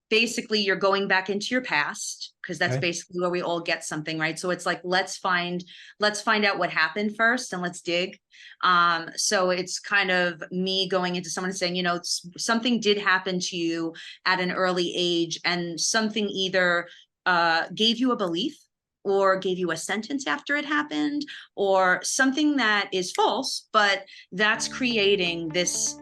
basically you're going back into your past, because that's Okay. basically where we all get something, right? So it's like, let's find out what happened first and let's dig. So it's kind of me going into someone and saying, something did happen to you at an early age, and something either gave you a belief or gave you a sentence after it happened, or something that is false, but that's creating this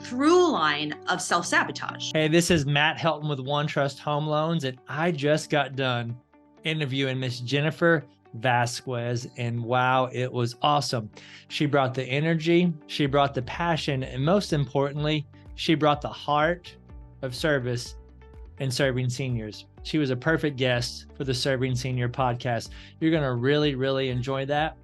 through line of self-sabotage. Hey, this is Matt Helton with OneTrust Home Loans, and I just got done interviewing Miss Jennifer Vazquez, and wow, it was awesome. She brought the energy, she brought the passion, and most importantly, she brought the heart of service and serving seniors. She was a perfect guest for the Serving Senior podcast. You're going to really, really enjoy that.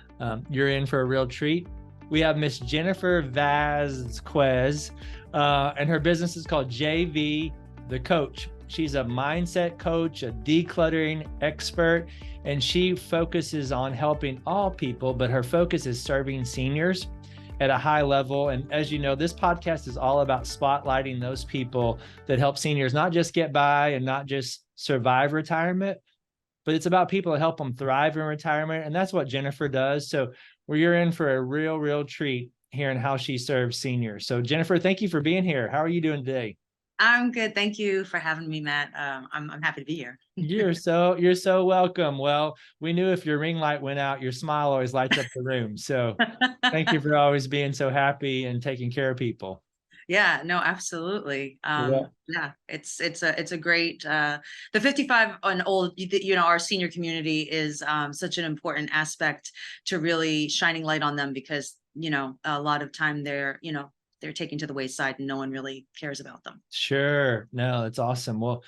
You're in for a real treat. We have Miss Jennifer Vazquez, and her business is called JV The Coach. She's a mindset coach, a decluttering expert, and she focuses on helping all people, but her focus is serving seniors at a high level. And as you know, this podcast is all about spotlighting those people that help seniors not just get by and not just survive retirement, but it's about people that help them thrive in retirement. And that's what Jennifer does. So you're in for a real, real treat hearing how she serves seniors. So Jennifer, thank you for being here. How are you doing today? I'm good. Thank you for having me, Matt. I'm happy to be here. You're so welcome. Well, we knew if your ring light went out, your smile always lights up the room. So thank you for always being so happy and taking care of people. Yeah, no, absolutely. Yeah. Yeah, it's a great the 55 and old, our senior community is such an important aspect to really shining light on them, because a lot of time they're taken to the wayside and no one really cares about them. Sure. No, it's awesome. Well,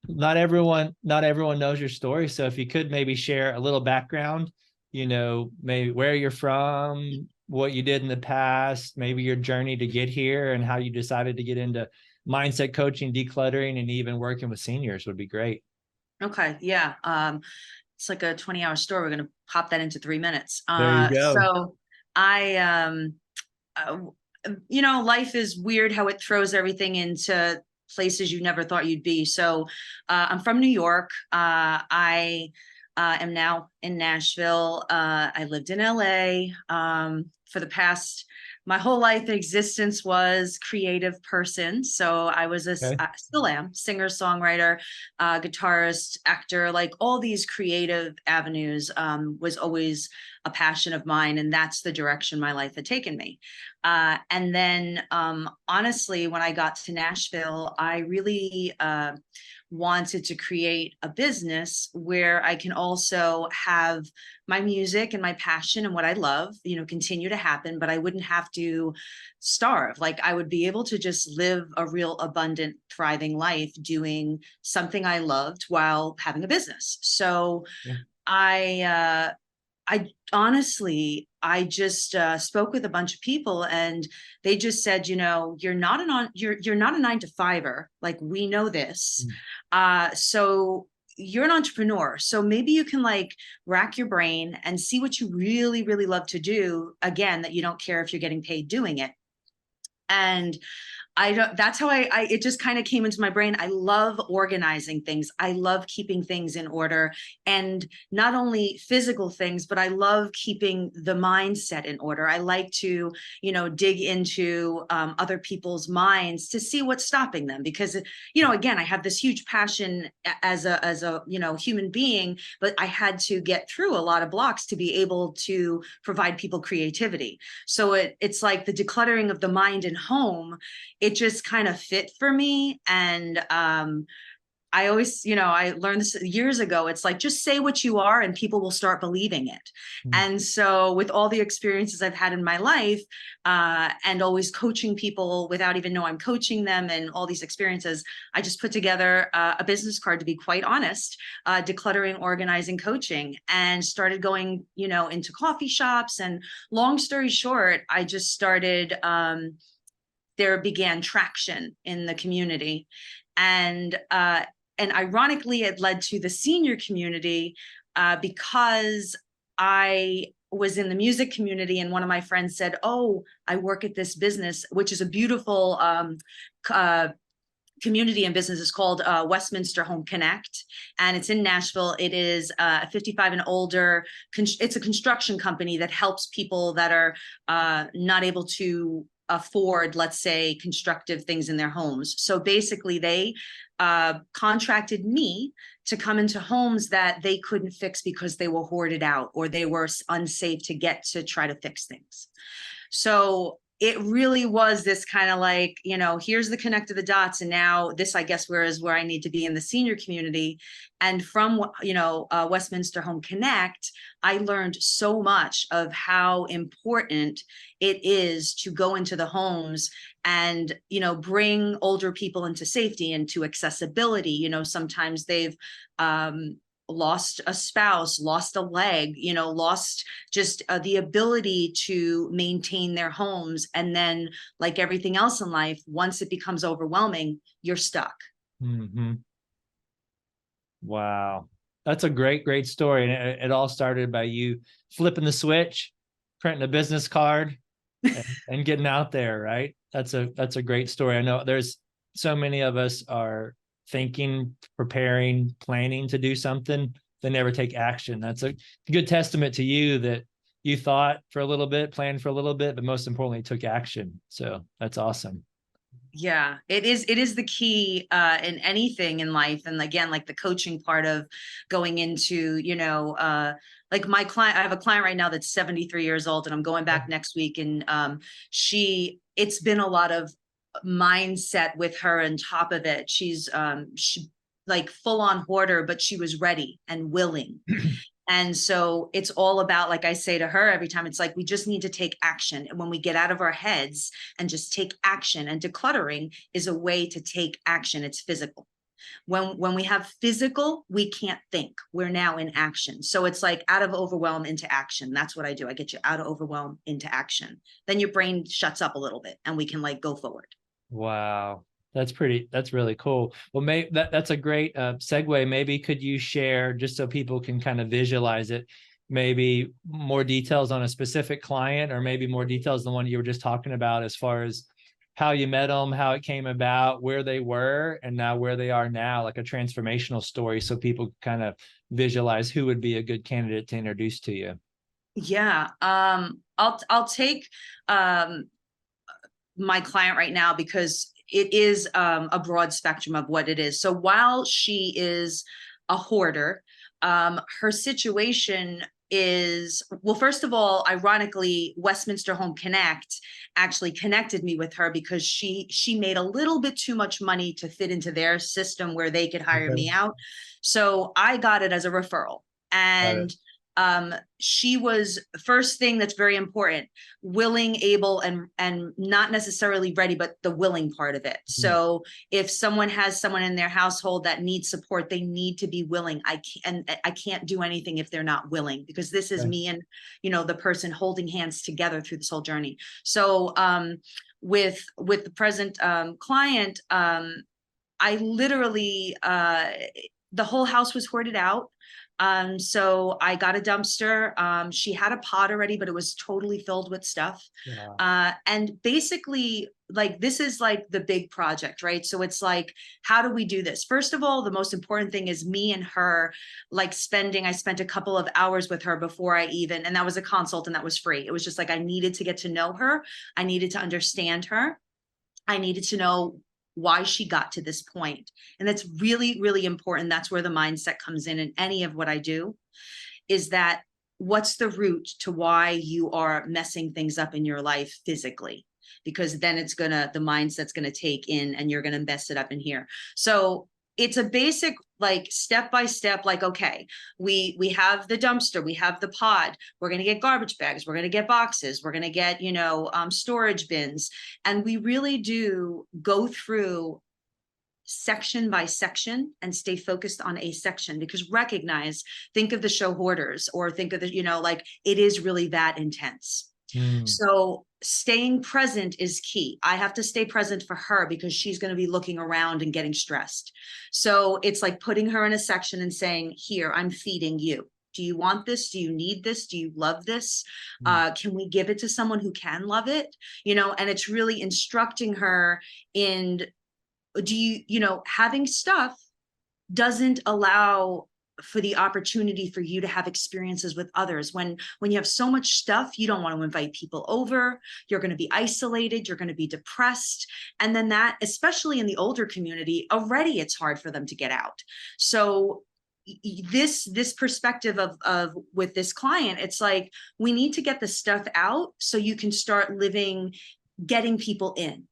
not everyone knows your story. So if you could maybe share a little background, maybe where you're from, what you did in the past, maybe your journey to get here and how you decided to get into mindset coaching, decluttering, and even working with seniors would be great. Okay, yeah. It's like a 20-hour story. We're gonna pop that into 3 minutes. There you go. So I uh, life is weird how it throws everything into places you never thought you'd be. So I'm from New York. I am now in Nashville. I lived in LA for the past, my whole life existence was creative person. So I was Okay. still am singer, songwriter, guitarist, actor, like all these creative avenues was always a passion of mine. And that's the direction my life had taken me. And then honestly, when I got to Nashville, I really wanted to create a business where I can also have my music and my passion and what I love, continue to happen, but I wouldn't have to starve. Like I would be able to just live a real abundant, thriving life doing something I loved while having a business. So Yeah. I honestly, I just spoke with a bunch of people, and they just said, you're not a 9 to 5er. Like we know this. Mm. So you're an entrepreneur. So maybe you can like rack your brain and see what you really, really love to do. Again, that you don't care if you're getting paid doing it. And I don't, that's how it just kind of came into my brain. I love organizing things. I love keeping things in order, and not only physical things, but I love keeping the mindset in order. I like to, dig into other people's minds to see what's stopping them, because, again, I have this huge passion as a, human being, but I had to get through a lot of blocks to be able to provide people creativity. So it's like the decluttering of the mind and home, it just kind of fit for me. And I always, I learned this years ago. It's like, just say what you are and people will start believing it. Mm. And so with all the experiences I've had in my life and always coaching people without even know I'm coaching them and all these experiences, I just put together a business card, to be quite honest, decluttering, organizing, coaching, and started going, into coffee shops. And long story short, I just started, there began traction in the community. And ironically, it led to the senior community because I was in the music community, and one of my friends said, "Oh, I work at this business," which is a beautiful community and business is called Westminster Home Connect, and it's in Nashville. It is 55 and older. It's a construction company that helps people that are not able to afford, let's say, constructive things in their homes. So basically, they contracted me to come into homes that they couldn't fix because they were hoarded out or they were unsafe to get to try to fix things. So it really was this kind of like, you know, here's the connect of the dots. And now this, I guess, where I need to be in the senior community. And from, you know, Westminster Home Connect, I learned so much of how important it is to go into the homes and, you know, bring older people into safety and to accessibility. You know, sometimes they've, lost a spouse, lost a leg, you know, lost just the ability to maintain their homes. And then, like everything else in life, once it becomes overwhelming, you're stuck. Mm-hmm. Wow. That's a great story. And it all started by you flipping the switch, printing a business card, and getting out there, right? That's a great story. I know there's so many of us are thinking, preparing, planning to do something, they never take action. That's a good testament to you that you thought for a little bit, planned for a little bit, but most importantly, took action. So that's awesome. Yeah, it is the key in anything in life. And again, like the coaching part of going into, you know, like my client, I have a client right now that's 73 years old, and I'm going back next week. And it's been a lot of mindset with her. On top of it, she like full on hoarder, but she was ready and willing. And so it's all about, like I say to her every time, it's like, we just need to take action. And when we get out of our heads and just take action, and decluttering is a way to take action. It's physical. When we have physical, we can't think. We're now in action. So it's like out of overwhelm into action. That's what I do. I get you out of overwhelm into action. Then your brain shuts up a little bit and we can like go forward. Wow. That's really cool. Well, that's a great segue. Maybe could you share, just so people can kind of visualize it, maybe more details on a specific client, or maybe more details than the one you were just talking about, as far as how you met them, how it came about, where they were, and now where they are now, like a transformational story, so people kind of visualize who would be a good candidate to introduce to you. Yeah. I'll take my client right now because it is a broad spectrum of what it is. So while she is a hoarder, her situation is, well, first of all, ironically, Westminster Home Connect actually connected me with her because she made a little bit too much money to fit into their system where they could hire me out. So I got it as a referral. And she was, first thing that's very important, willing, able, and not necessarily ready, but the willing part of it. So if someone has someone in their household that needs support, they need to be willing. I can't do anything if they're not willing, because this is me and, you know, the person holding hands together through this whole journey. So with the present client, I literally the whole house was hoarded out. So I got a dumpster. She had a pot already, but it was totally filled with stuff. Wow. And basically, like, this is like the big project, right? So it's like, how do we do this? First of all, the most important thing is me and her, like I spent a couple of hours with her before and that was a consult, and that was free. It was just like, I needed to get to know her. I needed to understand her. I needed to know why she got to this point. And that's really, really important. That's where the mindset comes in any of what I do, is that what's the root to why you are messing things up in your life physically? Because then the mindset's gonna take in and you're gonna mess it up in here. So it's a basic, like, step by step, like, okay, we have the dumpster, we have the pod, we're going to get garbage bags, we're going to get boxes, we're going to get, you know, storage bins. And we really do go through section by section and stay focused on a section, because think of the show Hoarders, or think of the, you know, like, it is really that intense. So staying present is key. I have to stay present for her because she's going to be looking around and getting stressed. So it's like putting her in a section and saying, here, I'm feeding you. Do you want this? Do you need this? Do you love this? Can we give it to someone who can love it? You know, and it's really instructing her in do having stuff doesn't allow for the opportunity for you to have experiences with others. When you have so much stuff, you don't want to invite people over. You're going to be isolated. You're going to be depressed. And then that, especially in the older community, already it's hard for them to get out. So this perspective of with this client, it's like, we need to get the stuff out so you can start living, getting people in,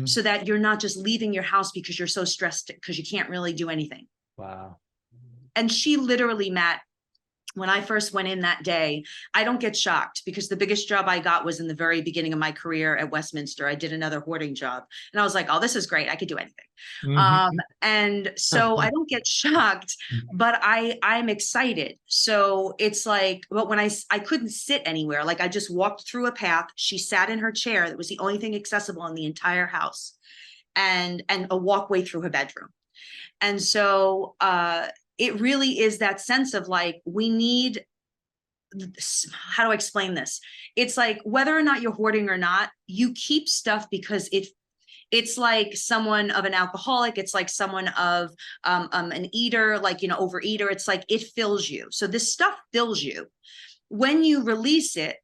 so that you're not just leaving your house because you're so stressed because you can't really do anything. Wow. And she literally, Matt, when I first went in that day, I don't get shocked because the biggest job I got was in the very beginning of my career at Westminster. I did another hoarding job and I was like, oh, this is great. I could do anything. And so I don't get shocked, but I'm excited. So it's like, but when I couldn't sit anywhere, like I just walked through a path. She sat in her chair. That was the only thing accessible in the entire house, and a walkway through her bedroom. And so, it really is that sense of like, we need, how do I explain this? It's like, whether or not you're hoarding or not, you keep stuff because it's like someone of an alcoholic. It's like someone of an eater, like, overeater. It's like, it fills you. So this stuff fills you. When you release it,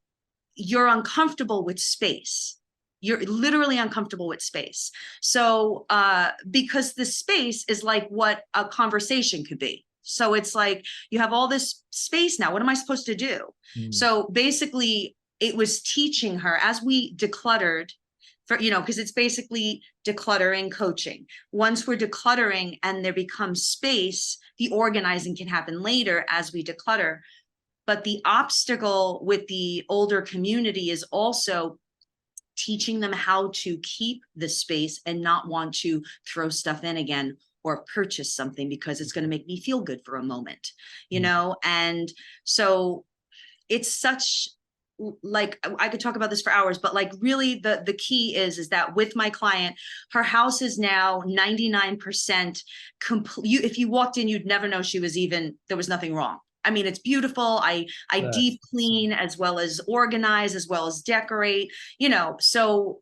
you're uncomfortable with space. You're literally uncomfortable with space. So because the space is like what a conversation could be. So it's like, you have all this space now. What am I supposed to do? So basically, it was teaching her as we decluttered, because it's basically decluttering coaching. Once we're decluttering and there becomes space, the organizing can happen later as we declutter. But the obstacle with the older community is also teaching them how to keep the space and not want to throw stuff in again or purchase something because it's going to make me feel good for a moment, And so it's such, like, I could talk about this for hours, but like, really the key is that with my client, her house is now 99% complete. If you walked in, you'd never know there was nothing wrong. I mean, it's beautiful. I deep clean as well as organize, as well as decorate, so.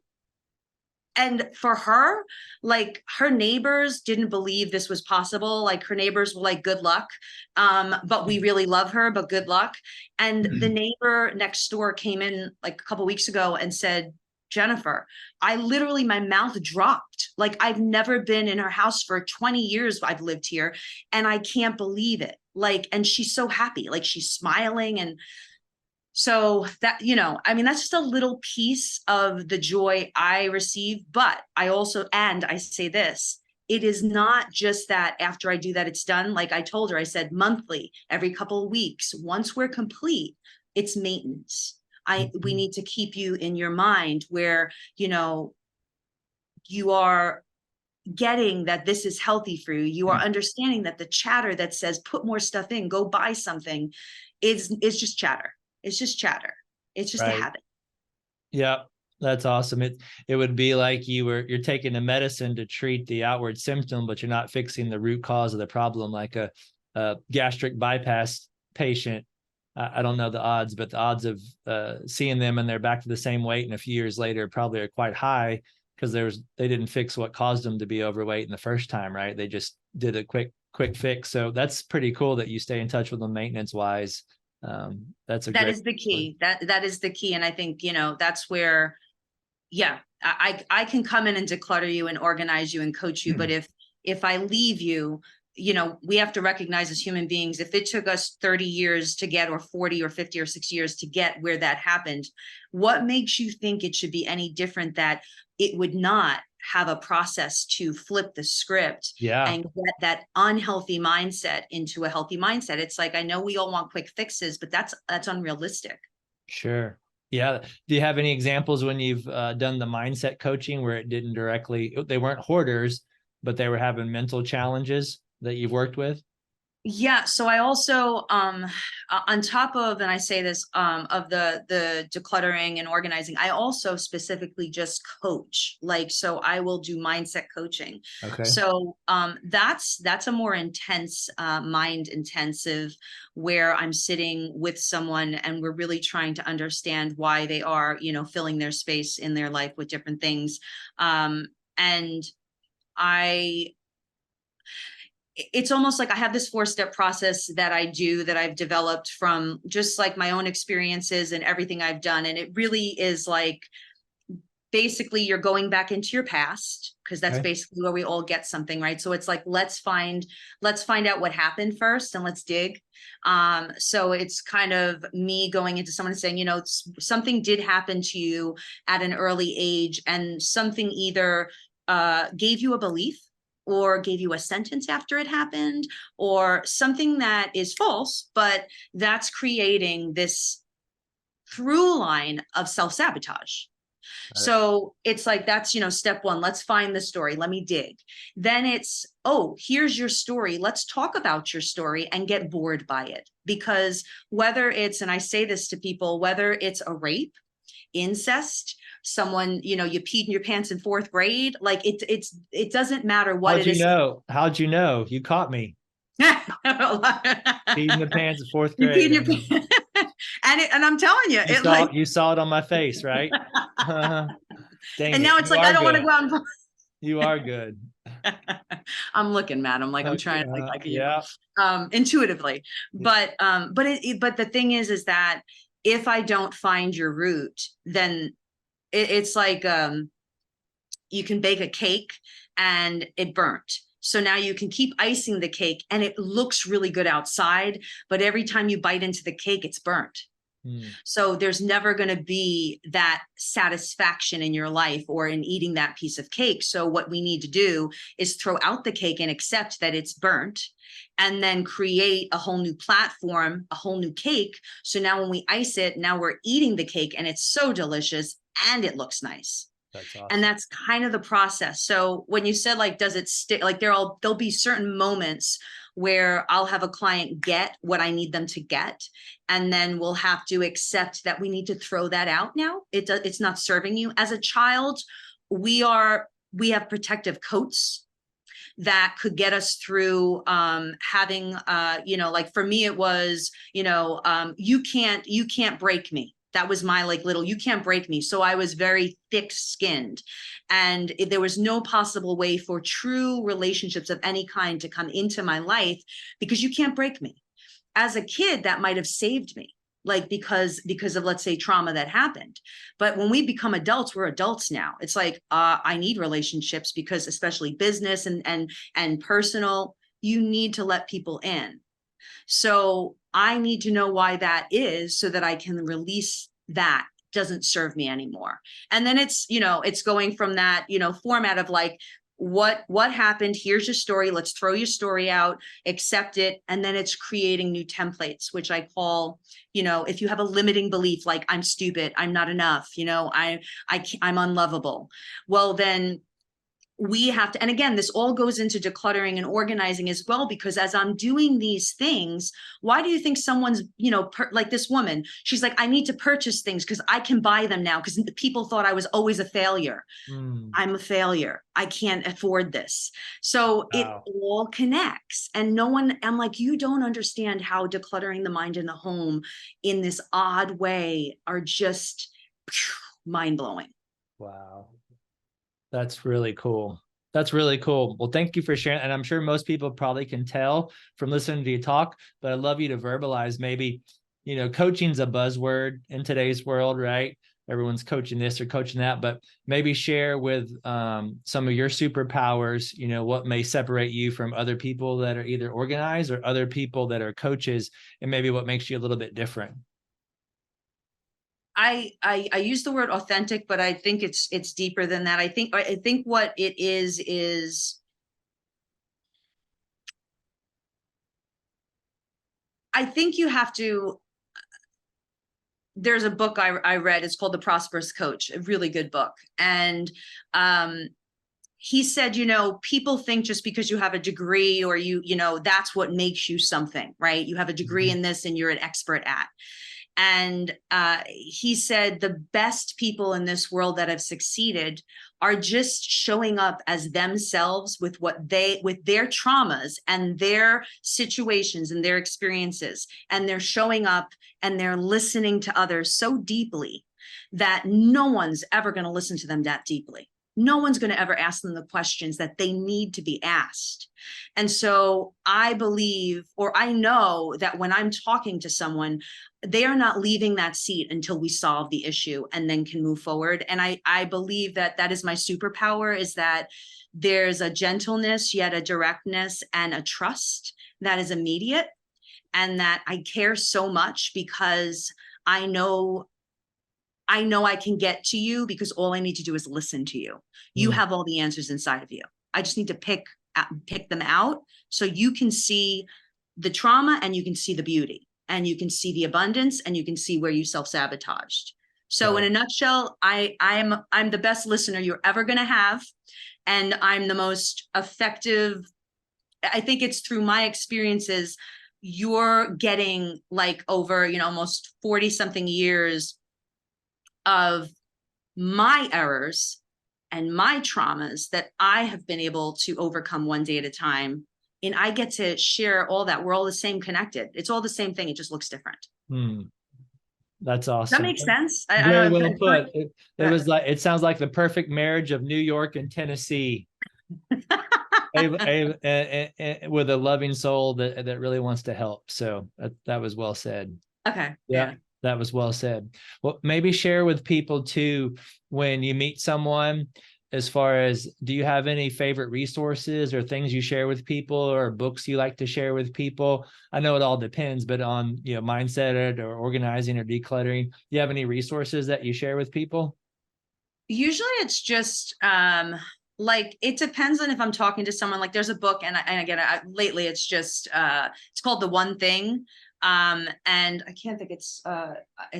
And for her, like, her neighbors didn't believe this was possible. Like, her neighbors were like, good luck. But we really love her, but good luck. And the neighbor next door came in like a couple of weeks ago and said, Jennifer, my mouth dropped. Like, I've never been in her house for 20 years. I've lived here and I can't believe it. Like, and she's so happy, like she's smiling. And so that, I mean, that's just a little piece of the joy I receive. But I say this, it is not just that after I do that, it's done. Like I told her, I said monthly, every couple of weeks, once we're complete, it's maintenance. We need to keep you in your mind where, you are getting that this is healthy for you. You are understanding that the chatter that says, put more stuff in, go buy something, is just chatter. It's just chatter. It's just a habit. Yeah, that's awesome. It would be like you're taking a medicine to treat the outward symptom, but you're not fixing the root cause of the problem, like a gastric bypass patient. I don't know the odds, but the odds of seeing them and they're back to the same weight and a few years later probably are quite high because they didn't fix what caused them to be overweight in the first time, right? They just did a quick fix. So that's pretty cool that you stay in touch with them maintenance wise. That is the key. That is the key. And I think, that's where, I can come in and declutter you and organize you and coach you. But if I leave you, we have to recognize as human beings, if it took us 30 years to get, or 40 or 50 or 6 years to get where that happened, what makes you think it should be any different, that it would not have a process to flip the script and get that unhealthy mindset into a healthy mindset? It's like, I know we all want quick fixes, but that's unrealistic. Sure. Yeah. Do you have any examples when you've done the mindset coaching where it didn't they weren't hoarders, but they were having mental challenges that you've worked with? Yeah. So I also, on top of, and I say this, of the decluttering and organizing, I also specifically just coach. Like, so I will do mindset coaching. Okay. So, that's a more intense, mind intensive, where I'm sitting with someone and we're really trying to understand why they are, filling their space in their life with different things. And It's almost like I have this 4-step process that I do that I've developed from just like my own experiences and everything I've done. And it really is like, basically you're going back into your past, because that's Okay. basically where we all get something, right? So it's like, let's find out what happened first and let's dig. So it's kind of me going into someone and saying, something did happen to you at an early age, and something either gave you a belief or gave you a sentence after it happened, or something that is false, but that's creating this through line of self-sabotage. Got it. So it's like, that's, step one, let's find the story. Let me dig. Then it's, oh, here's your story. Let's talk about your story and get bored by it. Because whether it's, and I say this to people, whether it's a rape, incest, someone, you peed in your pants in 4th grade, like it doesn't matter what How'd it you is. know? How'd you know? You caught me. You Peed in the pants in 4th peed grade. in your pants. And I'm telling you, You it saw like, you saw it on my face, right? Dang and it. now it's You like, I are don't want to good. go out and You are good. I'm looking, Matt. I'm like, I'm Okay. trying, like, Yeah. intuitively. But the thing is that if I don't find your root, then it's like, you can bake a cake and it burnt. So now you can keep icing the cake and it looks really good outside, but every time you bite into the cake, it's burnt. Hmm. So there's never going to be that satisfaction in your life or in eating that piece of cake. So what we need to do is throw out the cake and accept that it's burnt, and then create a whole new platform, a whole new cake. So now when we ice it, now we're eating the cake and it's so delicious and it looks nice. That's And awesome. that's kind of the process. So when you said, like, does it stick? Like, there'll be certain moments where I'll have a client get what I need them to get, and then we'll have to accept that we need to throw that out now. It's not serving you. As a child, we have protective coats that could get us through, having, like for me, it was, you can't break me. That was my like little, you can't break me. So I was very thick skinned, and there was no possible way for true relationships of any kind to come into my life, because you can't break me. As a kid, that might have saved me, like, because of, let's say, trauma that happened. But when we become adults, we're adults now. It's like, I need relationships, because especially business and personal, you need to let people in. So I need to know why that is, so that I can release that doesn't serve me anymore. And then it's going from that, format of like, what happened? Here's your story. Let's throw your story out, accept it. And then it's creating new templates, which I call, if you have a limiting belief, like, I'm stupid, I'm not enough, I'm unlovable. Well, then we have to, and again, this all goes into decluttering and organizing as well, because as I'm doing these things, why do you think someone's, like this woman, she's like, I need to purchase things because I can buy them now, because people thought I was always a failure. Hmm. I'm a failure. I can't afford this. So it Wow. all connects. And no one, I'm like, you don't understand how decluttering the mind and the home in this odd way are just mind blowing. Wow. That's really cool. That's really cool. Well, thank you for sharing. And I'm sure most people probably can tell from listening to you talk, but I'd love you to verbalize maybe, coaching's a buzzword in today's world, right? Everyone's coaching this or coaching that, but maybe share with some of your superpowers, what may separate you from other people that are either organized or other people that are coaches, and maybe what makes you a little bit different. I use the word authentic, but I think it's deeper than that. I think what it is I think you have to. There's a book I read. It's called The Prosperous Coach, a really good book, and he said, people think just because you have a degree, or that's what makes you something, right? You have a degree Mhm. in this and you're an expert at. And he said the best people in this world that have succeeded are just showing up as themselves with with their traumas and their situations and their experiences. And they're showing up and they're listening to others so deeply that no one's ever going to listen to them that deeply. no one's going to ever ask them the questions that they need to be asked. And so I believe, or I know that when I'm talking to someone, they are not leaving that seat until we solve the issue and then can move forward. And I believe that that is my superpower, is that there's a gentleness, yet a directness and a trust that is immediate, and that I care so much because I know I can get to you, because all I need to do is listen to you. You Mm. have all the answers inside of you. I just need to pick them out so you can see the trauma and you can see the beauty and you can see the abundance and you can see where you self-sabotaged. So in Right. a nutshell, I'm the best listener you're ever going to have, and I'm the most effective. I think it's through my experiences. You're getting like over, almost 40 something years of my errors and my traumas that I have been able to overcome one day at a time. And I get to share all that. We're all the same connected. It's all the same thing. It just looks different. Hmm. That's Does that awesome. make sense? I Very don't know. well put. It Uh, was like, it sounds like the perfect marriage of New York and Tennessee. With a loving soul that really wants to help. So that was well said. okay. Yeah, Yeah. that was well said. Well, maybe share with people too, when you meet someone, as far as, do you have any favorite resources or things you share with people, or books you like to share with people? I know it all depends, but on, mindset or organizing or decluttering, do you have any resources that you share with people? Usually it's just like, it depends on if I'm talking to someone. Like there's a book, and again, lately it's just it's called The One Thing. And I can't think, it's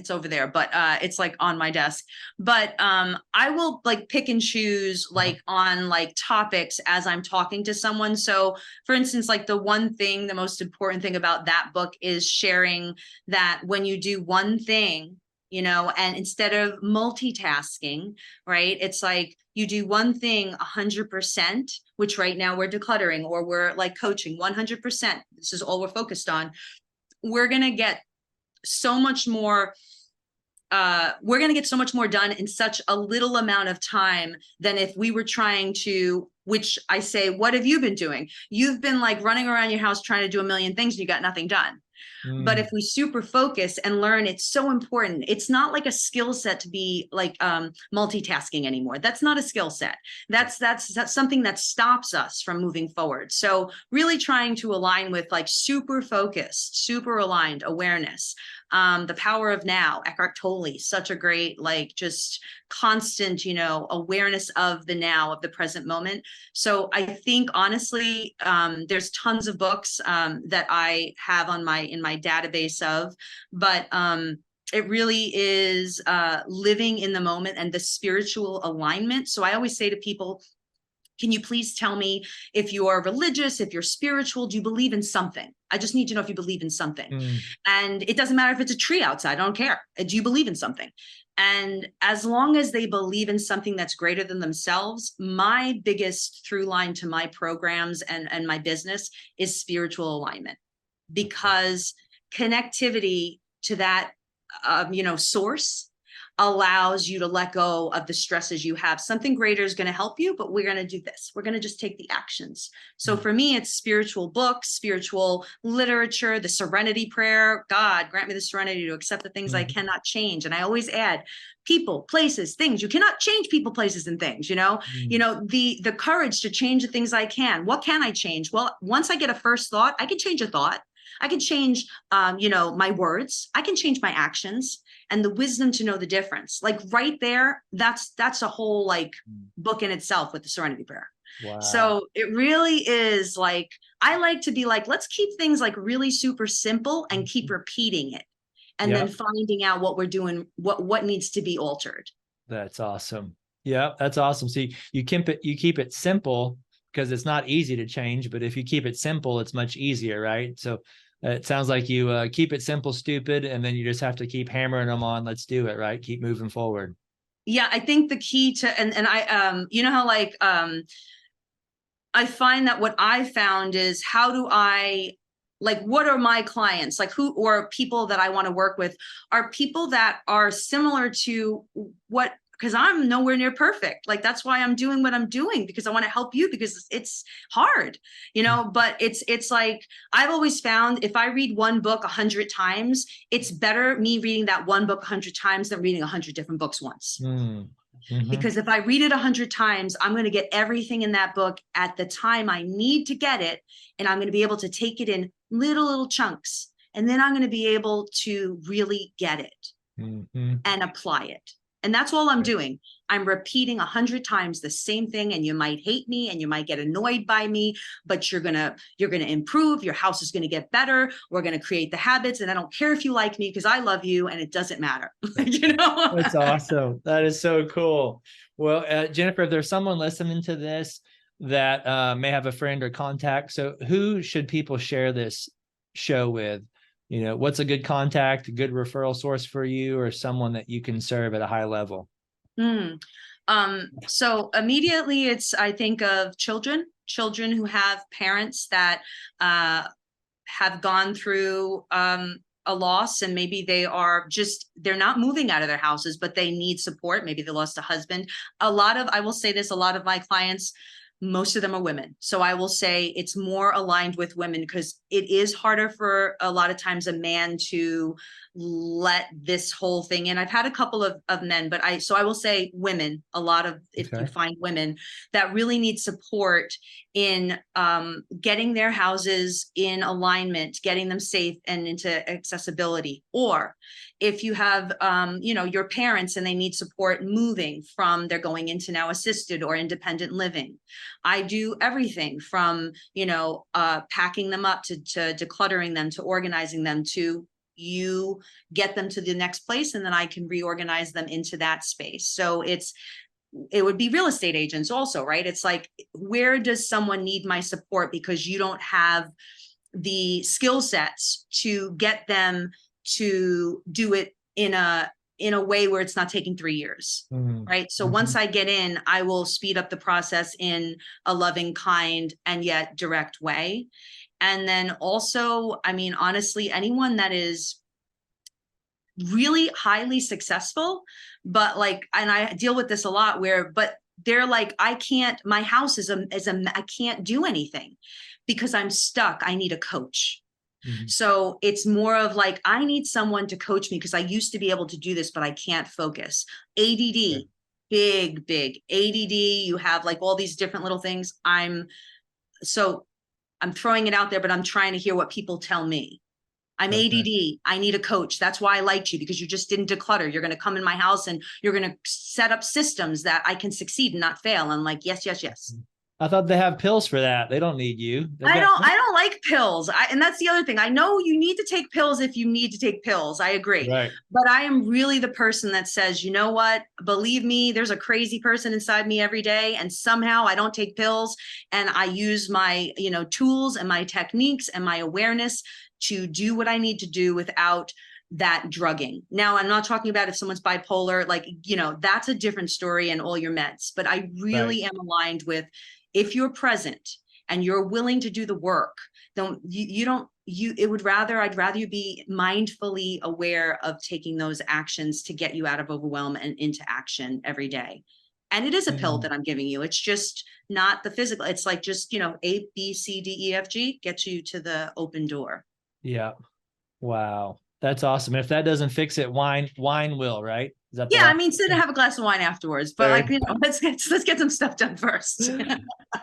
over there, but it's like on my desk. But I will like pick and choose like on like topics as I'm talking to someone. So for instance, like The One Thing, the most important thing about that book is sharing that when you do one thing, and instead of multitasking, right? It's like you do one thing 100%, which right now we're decluttering or we're like coaching 100%. This is all we're focused on. We're going to get so much more. We're going to get so much more done in such a little amount of time than if we were trying to, which I say, what have you been doing? You've been like running around your house trying to do a million things and you got nothing done. But Mm. if we super focus and learn, it's so important. It's not like a skill set to be like multitasking anymore. That's not a skill set. That's something that stops us from moving forward. So really trying to align with like super focused, super aligned awareness. The Power of Now, Eckhart Tolle, such a great, like just constant, awareness of the now, of the present moment. So I think honestly, there's tons of books that I have in my database of, but it really is living in the moment and the spiritual alignment. So I always say to people, can you please tell me if you are religious, if you're spiritual, do you believe in something? I just need to know if you believe in something. Mm. And it doesn't matter if it's a tree outside, I don't care. Do you believe in something? And as long as they believe in something that's greater than themselves, my biggest through line to my programs and my business is spiritual alignment, because connectivity to that, source allows you to let go of the stresses you have. Something greater is going to help you, but we're going to do this. We're going to just take the actions. So for me, it's spiritual books, spiritual literature, the serenity prayer. God, grant me the serenity to accept the things I Mm. cannot change. And I always add people, places, things. You cannot change people, places, and things, Mm. the courage to change the things I can. What can I change? Well, once I get a first thought, I can change a thought. I can change, my words. I can change my actions, and the wisdom to know the difference. Like right there, that's a whole like book in itself with the Serenity Prayer. Wow. So it really is like, I like to be like, let's keep things like really super simple and keep repeating it, and then Yep. finding out what we're doing, what needs to be altered. That's awesome. Yeah, that's awesome. See, you keep it simple, because it's not easy to change, but if you keep it simple, it's much easier, right? So it sounds like you keep it simple, stupid, and then you just have to keep hammering them on. Let's do it, right? Keep moving forward. Yeah, I think the key to, and I how like I find that what I found is, how do I, like, what are my clients like, who, or people that I want to work with, are people that are similar to what, because I'm nowhere near perfect. Like, that's why I'm doing what I'm doing, because I want to help you, because it's hard, but it's like, I've always found if I read one book 100 times, it's better me reading that one book 100 times than reading 100 different books once. Because if I read it 100 times, I'm going to get everything in that book at the time I need to get it. And I'm going to be able to take it in little chunks. And then I'm going to be able to really get it and apply it. And that's all I'm doing. I'm repeating 100 times the same thing, and you might hate me and you might get annoyed by me, but you're going to improve. Your house is going to get better. We're going to create the habits. And I don't care if you like me, because I love you and it doesn't matter. That's awesome. That is so cool. Well, Jennifer, if there's someone listening to this that may have a friend or contact, so who should people share this show with? What's a good contact, a good referral source for you, or someone that you can serve at a high level? So immediately I think of children who have parents that have gone through a loss, and maybe they're not moving out of their houses, but they need support. Maybe they lost a husband. I will say this, a lot of my clients, most of them are women. So I will say it's more aligned with women, because it is harder for a lot of times a man to let this whole thing in. I've had a couple of men, but I will say women, a lot of, if you find women that really need support in getting their houses in alignment, getting them safe and into accessibility. Or if you have, your parents and they need support moving from, they're going into now assisted or independent living. I do everything from, packing them up to decluttering them, to organizing them, to you get them to the next place, and then I can reorganize them into that space. So it would be real estate agents also, right? It's like, where does someone need my support because you don't have the skill sets to get them to do it in a way where it's not taking 3 years, right? So once I get in, I will speed up the process in a loving, kind, and yet direct way. And then also, honestly, anyone that is really highly successful, but and I deal with this a lot but they're like, my house I can't do anything because I'm stuck. I need a coach. So it's more of like, I need someone to coach me because I used to be able to do this, but I can't focus. ADD, big ADD. You have like all these different little things. I'm throwing it out there, but I'm trying to hear what people tell me. I'm ADD. I need a coach. That's why I liked you, because you just didn't declutter. You're going to come in my house and you're going to set up systems that I can succeed and not fail. I'm like, yes. I thought they have pills for that. They don't need you. I don't like pills. And that's the other thing. I know you need to take pills if you need to take pills. I agree. Right. But I am really the person that says, you know what? Believe me, there's a crazy person inside me every day. And somehow I don't take pills, and I use my, tools and my techniques and my awareness to do what I need to do without that drugging. Now, I'm not talking about if someone's bipolar, that's a different story and all your meds. But I really am aligned with, if you're present and you're willing to do the work, then I'd rather you be mindfully aware of taking those actions to get you out of overwhelm and into action every day. And it is a pill that I'm giving you. It's just not the physical. It's like just, A, B, C, D, E, F, G, get you to the open door. Yeah. Wow. That's awesome. If that doesn't fix it, wine will, right? Is that sit and have a glass of wine afterwards, but let's get some stuff done first.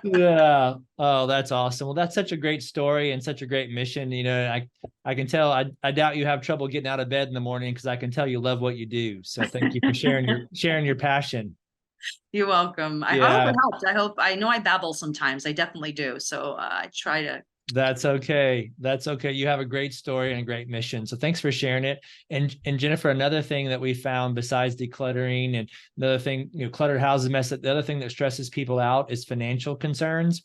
Yeah. Oh, that's awesome. Well, that's such a great story and such a great mission. I can tell, I doubt you have trouble getting out of bed in the morning, because I can tell you love what you do. So thank you for sharing your passion. You're welcome. I hope it helped. I know I babble sometimes. I definitely do. So I try to. That's okay. That's okay. You have a great story and a great mission. So thanks for sharing it. And Jennifer, another thing that we found besides decluttering and another thing, cluttered houses mess up, the other thing that stresses people out is financial concerns.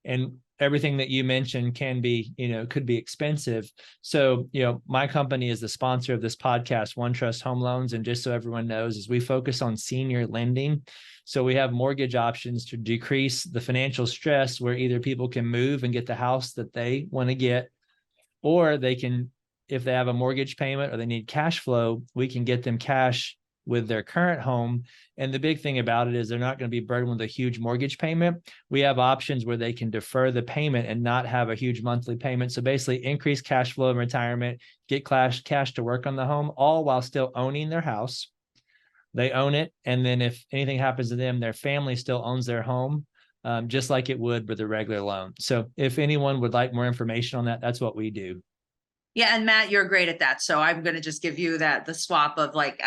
And everything that you mentioned can be, could be expensive. So, my company is the sponsor of this podcast, OneTrust Home Loans. And just so everyone knows, is we focus on senior lending. So we have mortgage options to decrease the financial stress, where either people can move and get the house that they want to get, or they can, if they have a mortgage payment or they need cash flow, we can get them cash with their current home. And the big thing about it is they're not going to be burdened with a huge mortgage payment. We have options where they can defer the payment and not have a huge monthly payment. So basically increase cash flow in retirement, get cash to work on the home, all while still owning their house. They own it. And then if anything happens to them, their family still owns their home, just like it would with a regular loan. So if anyone would like more information on that, that's what we do. Yeah, and Matt, you're great at that. So I'm going to just give you the swap of like,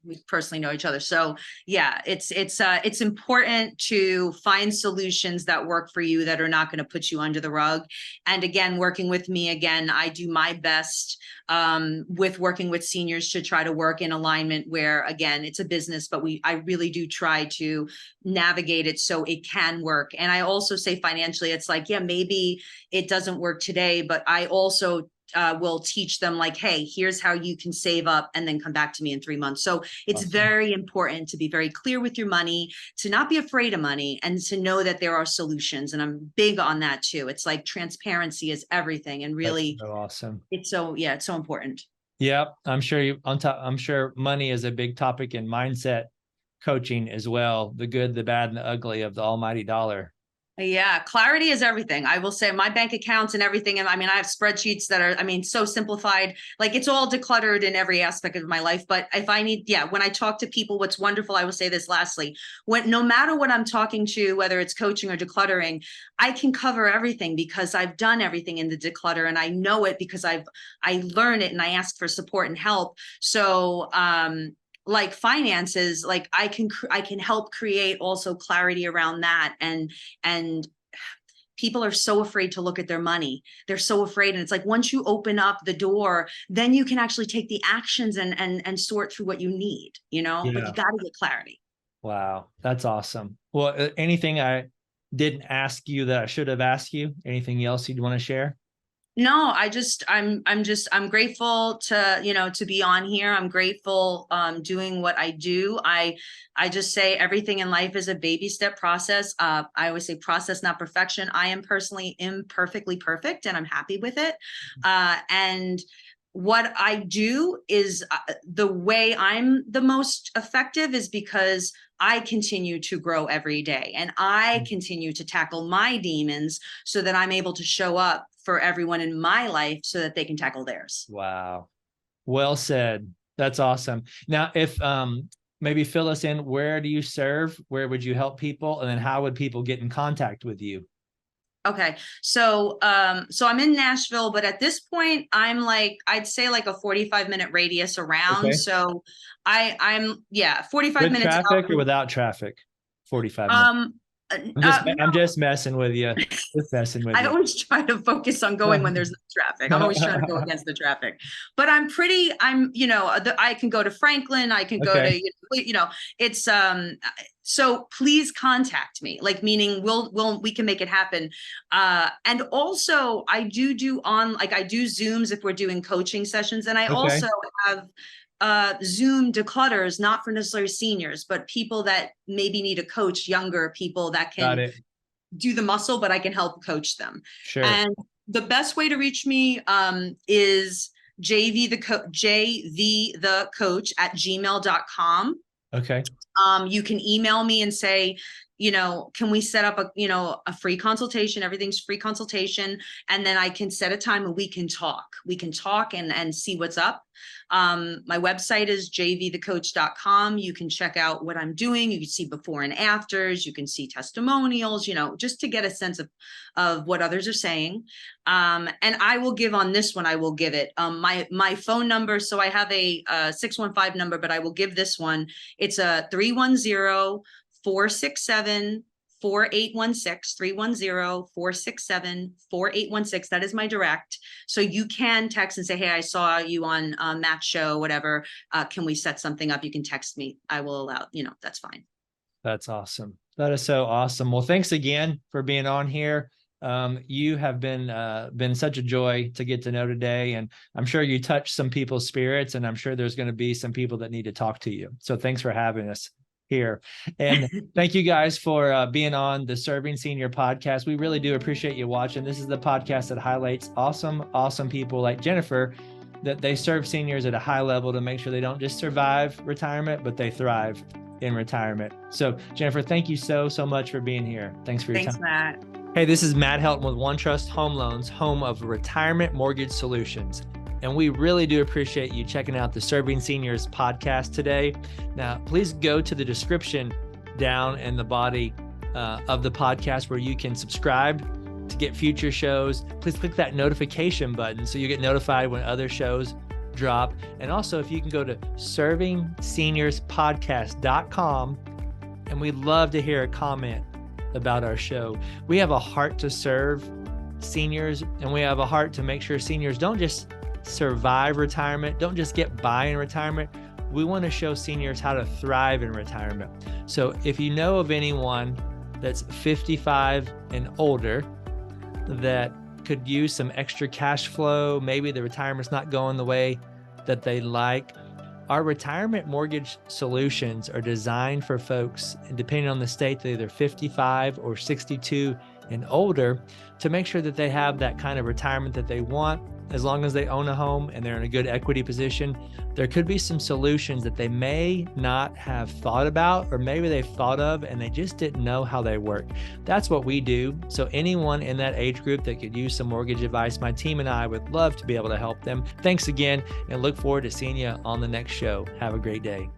we personally know each other. So yeah, it's important to find solutions that work for you that are not going to put you under the rug. And again, working with me, again, I do my best with working with seniors to try to work in alignment where, again, it's a business, but I really do try to navigate it so it can work. And I also say financially, it's like, yeah, maybe it doesn't work today, but I also will teach them like, hey, here's how you can save up and then come back to me in 3 months. So it's Awesome. very important to be very clear with your money, to not be afraid of money, and to know that there are solutions. And I'm big on that too. It's like transparency is everything. And really, That's so awesome. it's so important. Yep. I'm sure I'm sure money is a big topic in mindset coaching as well. The good, the bad, and the ugly of the almighty dollar. Yeah, clarity is everything. I will say my bank accounts and everything. And I mean, I have spreadsheets that are, so simplified, like it's all decluttered in every aspect of my life. But if I need, when I talk to people, what's wonderful, I will say this lastly, no matter what I'm talking to, whether it's coaching or decluttering, I can cover everything because I've done everything in the declutter and I know it because I learn it and I ask for support and help. So, like finances, like I can help create also clarity around that. And people are so afraid to look at their money. They're so afraid. And it's like, once you open up the door, then you can actually take the actions and sort through what you need, but you got to get clarity. Wow. That's awesome. Well, anything I didn't ask you that I should have asked you? Anything else you'd want to share? No, I'm grateful to be on here. I'm grateful doing what I do. I just say everything in life is a baby step process. I always say process, not perfection. I am personally imperfectly perfect and I'm happy with it. And what I do is the way I'm the most effective is because I continue to grow every day and I continue to tackle my demons so that I'm able to show up for everyone in my life so that they can tackle theirs. Wow. Well said. That's awesome. Now, if maybe fill us in, where do you serve? Where would you help people? And then how would people get in contact with you? Okay. So I'm in Nashville, but at this point I'm like, I'd say like a 45-minute radius around. Okay. So I'm 45 With minutes traffic out. or without traffic? 45 minutes. I'm just messing with you. Just messing with I you. always try to focus on going when there's no traffic. I'm always trying to go against the traffic, but I can go to Franklin. I can go to, it's, so please contact me, like, meaning we can make it happen. And also I do Zooms if we're doing coaching sessions. And I also have Zoom declutters, not for necessarily seniors, but people that maybe need a coach, younger people that can do the muscle, but I can help coach them. Sure. And the best way to reach me is JV the coach at gmail.com. Okay. You can email me and say, can we set up a free consultation? Everything's free consultation. And then I can set a time and we can talk and see what's up. My website is jvthecoach.com. You can check out what I'm doing. You can see before and afters. You can see testimonials, just to get a sense of what others are saying. And I will give on this one, I will give it my phone number. So I have a 615 number, but I will give this one. It's a 310-467-4816, 310-467-4816. That is my direct. So you can text and say, hey, I saw you on Matt's show, whatever. Can we set something up? You can text me. I will allow, that's fine. That's awesome. That is so awesome. Well, thanks again for being on here. You have been such a joy to get to know today. And I'm sure you touched some people's spirits, and I'm sure there's going to be some people that need to talk to you. So thanks for having us here. And thank you guys for being on the Serving Senior podcast. We really do appreciate you watching. This is the podcast that highlights awesome people like Jennifer that they serve seniors at a high level to make sure they don't just survive retirement, but they thrive in retirement. So Jennifer, thank you so much for being here. Thanks for your time. Thanks, Matt. Hey, this is Matt Helton with OneTrust Home Loans, home of retirement mortgage solutions. And we really do appreciate you checking out the Serving Seniors podcast today. Now, please go to the description down in the body of the podcast where you can subscribe to get future shows. Please click that notification button so you get notified when other shows drop. And also, if you can go to servingseniourspodcast.com, and we'd love to hear a comment about our show. We have a heart to serve seniors, and we have a heart to make sure seniors don't just survive retirement, don't just get by in retirement. We want to show seniors how to thrive in retirement. So if you know of anyone that's 55 and older that could use some extra cash flow, maybe the retirement's not going the way that they like, our retirement mortgage solutions are designed for folks, depending on the state, they're either 55 or 62 and older, to make sure that they have that kind of retirement that they want. As long as they own a home and they're in a good equity position, there could be some solutions that they may not have thought about, or maybe they've thought of and they just didn't know how they work. That's what we do. So anyone in that age group that could use some mortgage advice, my team and I would love to be able to help them. Thanks again, and look forward to seeing you on the next show. Have a great day.